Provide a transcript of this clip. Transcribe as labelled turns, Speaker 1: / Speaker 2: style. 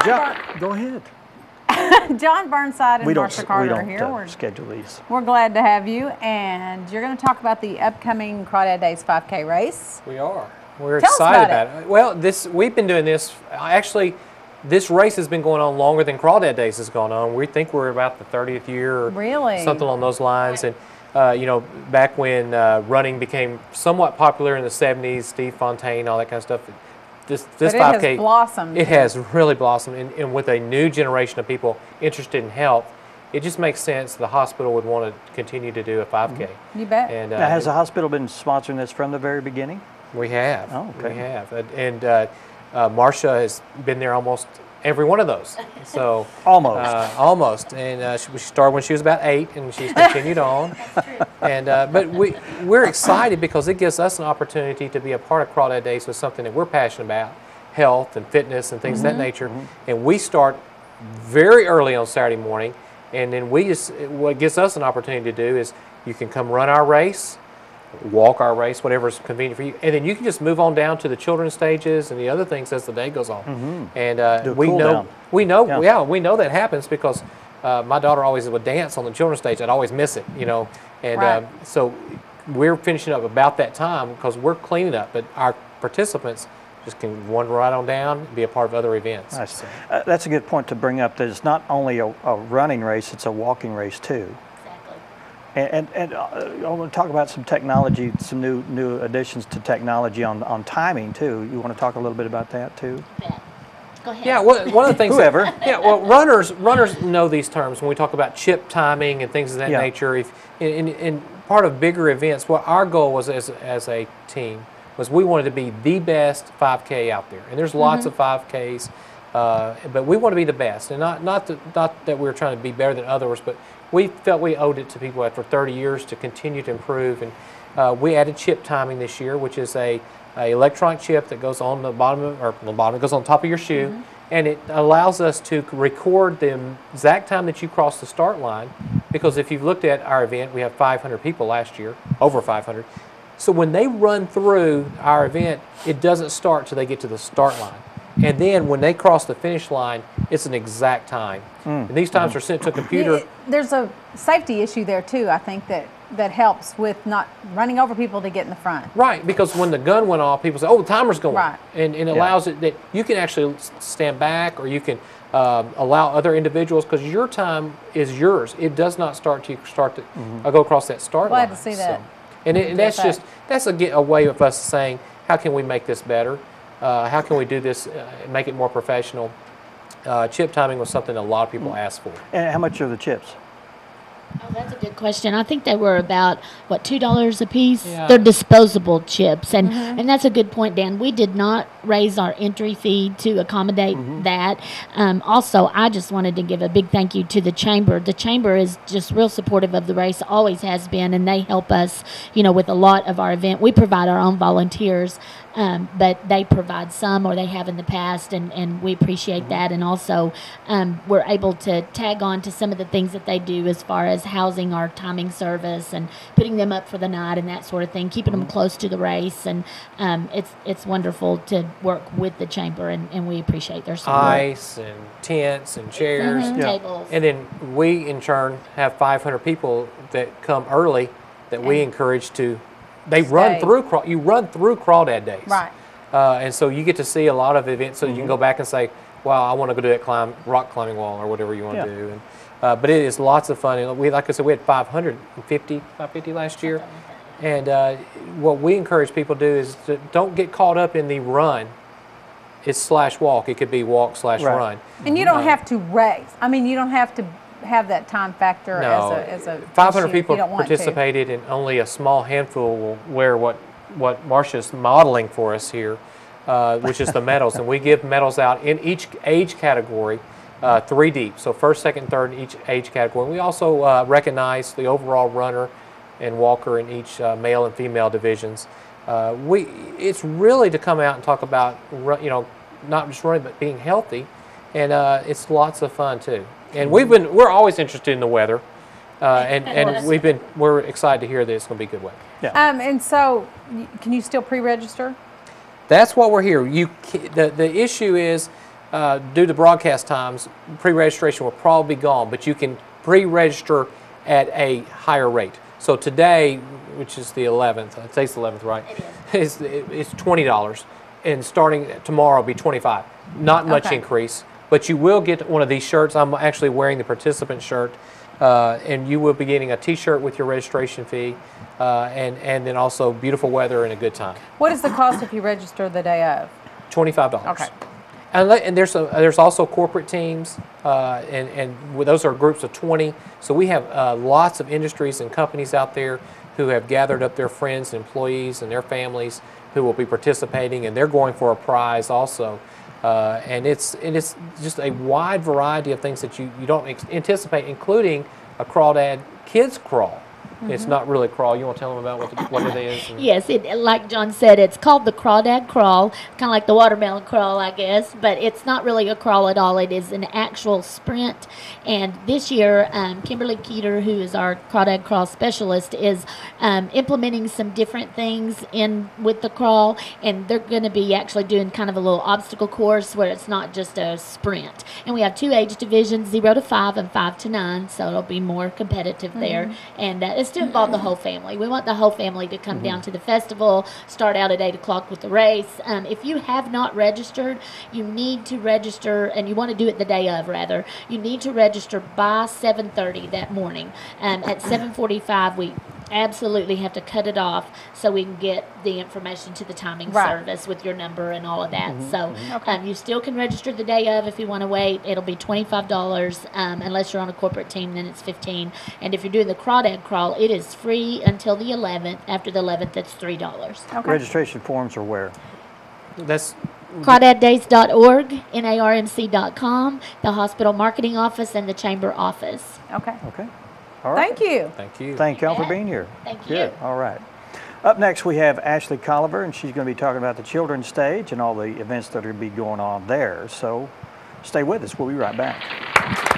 Speaker 1: Go ahead.
Speaker 2: John Burnside and Marsha Carter are here.
Speaker 1: We don't schedule these.
Speaker 2: We're glad to have you, and you're going to talk about the upcoming Crawdad Days 5K race.
Speaker 3: We are. We're
Speaker 2: Tell
Speaker 3: excited
Speaker 2: us
Speaker 3: about it. Well, we've been doing this. Actually, this race has been going on longer than Crawdad Days has gone on. We think we're about the 30th year, or
Speaker 2: really?
Speaker 3: Something along those lines. And you know, back when running became somewhat popular in the 70s, Steve Fontaine, all that kind of stuff. This 5K
Speaker 2: has blossomed.
Speaker 3: It has really blossomed, and with a new generation of people interested in health, it just makes sense the hospital would want to continue to do a 5K.
Speaker 2: You bet.
Speaker 3: And
Speaker 1: now, has the hospital been sponsoring this from the very beginning?
Speaker 3: We have.
Speaker 1: Oh, okay.
Speaker 3: We have, and Marsha has been there almost every one of those. So almost, and she started when she was about 8, and she's continued on. And but we're excited because it gives us an opportunity to be a part of Crawdad Days with something that we're passionate about, health and fitness and things of that nature. And we start very early on Saturday morning, and then what gives us an opportunity to do is you can come run our race, walk our race, whatever is convenient for you, and then you can just move on down to the children's stages and the other things as the day goes on. And we know that happens because my daughter always would dance on the children's stage. I'd always miss it, you know, and so we're finishing up about that time because we're cleaning up, but our participants just can wander right on down and be a part of other events.
Speaker 1: Nice. That's a good point to bring up, that it's not only a running race, it's a walking race too. And I want to talk about some technology, some new additions to technology on timing too. You want to talk a little bit about that too?
Speaker 4: Yeah. Go ahead.
Speaker 3: Yeah, one of the things.
Speaker 1: Whoever.
Speaker 3: Well, runners know these terms when we talk about chip timing and things of that nature. If in part of bigger events, what our goal was as a team was we wanted to be the best 5K out there, and there's lots of 5Ks, but we want to be the best, and not that we're trying to be better than others, but we felt we owed it to people after 30 years to continue to improve, and we added chip timing this year, which is a electronic chip that goes on the bottom it goes on top of your shoe, and it allows us to record the exact time that you cross the start line, because if you've looked at our event, we have 500 people last year, over 500. So when they run through our event, it doesn't start till they get to the start line. And then when they cross the finish line, it's an exact time. And these times are sent to a computer.
Speaker 2: There's a safety issue there too, I think, that helps with not running over people to get in the front.
Speaker 3: Right, because when the gun went off, people say, oh, the timer's going.
Speaker 2: Right.
Speaker 3: And it allows it that you can actually stand back, or you can allow other individuals, because your time is yours. It does not start till you start to go across that start line.
Speaker 2: Glad to see that.
Speaker 3: And that's a way of us saying, how can we make this better? How can we do this, make it more professional? Chip timing was something a lot of people asked for.
Speaker 1: And how much are the chips?
Speaker 4: Oh, that's a good question. I think they were about, what, $2 a piece?
Speaker 3: Yeah.
Speaker 4: They're disposable chips. And and that's a good point, Dan. We did not raise our entry fee to accommodate that. Also, I just wanted to give a big thank you to the Chamber. The Chamber is just real supportive of the race, always has been, and they help us, you know, with a lot of our event. We provide our own volunteers, but they provide some, or they have in the past, and we appreciate that. And also, we're able to tag on to some of the things that they do as far as housing our timing service and putting them up for the night and that sort of thing, keeping them close to the race. And it's wonderful to work with the Chamber, and we appreciate their support.
Speaker 3: Ice and tents and chairs.
Speaker 4: Tables.
Speaker 3: And then we, in turn, have 500 people that come early that we encourage to. They run through. You run through Crawdad Days,
Speaker 2: Right.
Speaker 3: And so you get to see a lot of events. So you can go back and say, "Wow, I want to go do that rock climbing wall or whatever you want to do." And but it is lots of fun. And like I said, we had 550 last year. And what we encourage people to do is don't get caught up in the run. It's /walk. It could be walk/run.
Speaker 2: And you don't have to race. I mean, you don't have to have that time factor as a
Speaker 3: 500
Speaker 2: issue
Speaker 3: people
Speaker 2: if you don't want
Speaker 3: participated, and only a small handful will wear what Marsha's modeling for us here, which is the medals. And we give medals out in each age category, 3 deep. So first, second, third in each age category. And we also recognize the overall runner and walker in each male and female divisions. It's really to come out and talk about, you know, not just running, but being healthy. And it's lots of fun too. And we're always interested in the weather, and we're excited to hear that it's going to be good weather.
Speaker 1: Yeah.
Speaker 2: And so, can you still pre-register?
Speaker 3: That's what we're here. The issue is due to broadcast times, pre-registration will probably be gone, but you can pre-register at a higher rate. So today, which is the 11th, today's the 11th, right?
Speaker 4: It is.
Speaker 3: It's $20, and starting tomorrow will be $25. Not much
Speaker 2: Okay.
Speaker 3: increase, but you will get one of these shirts. I'm actually wearing the participant shirt, and you will be getting a T-shirt with your registration fee, and then also beautiful weather and a good time.
Speaker 2: What is the cost if you register the day of?
Speaker 3: $25.
Speaker 2: Okay.
Speaker 3: And there's also corporate teams, and those are groups of 20. So we have lots of industries and companies out there who have gathered up their friends, employees, and their families who will be participating, and they're going for a prize also. And it's just a wide variety of things that you don't anticipate, including a Crawdad Kids Crawl. It's not really a crawl. You want to tell them about what it is?
Speaker 4: Yes, like John said, it's called the Crawdad Crawl, kind of like the watermelon crawl, I guess, but it's not really a crawl at all. It is an actual sprint. And this year, Kimberly Keeter, who is our Crawdad Crawl specialist, is implementing some different things in with the crawl, and they're going to be actually doing kind of a little obstacle course where it's not just a sprint. And we have 2 age divisions, 0 to 5 and 5 to 9, so it'll be more competitive there. And it's to involve the whole family. We want the whole family to come down to the festival, start out at 8 o'clock with the race. If you have not registered, you need to register, and you want to do it the day of, rather. You need to register by 7:30 that morning. At 7:45, we absolutely have to cut it off so we can get the information to the timing service with your number and all of that. So you still can register the day of if you want to wait. It'll be $25 unless you're on a corporate team, then it's $15. And if you're doing the Crawdad Crawl, it is free until the 11th. After the 11th, it's $3.
Speaker 2: Okay.
Speaker 1: Registration forms are where?
Speaker 3: That's
Speaker 4: Crawdaddays.org, NARMC.com, the hospital marketing office, and the chamber office.
Speaker 2: Okay.
Speaker 1: Okay. All right.
Speaker 2: Thank you.
Speaker 3: Thank you.
Speaker 1: Thank y'all for
Speaker 4: Yeah.
Speaker 1: being here.
Speaker 4: Thank
Speaker 1: Good.
Speaker 4: you.
Speaker 1: All right. Up next, we have Ashley Colliver, and she's going to be talking about the children's stage and all the events that are going to be going on there. So stay with us. We'll be right back.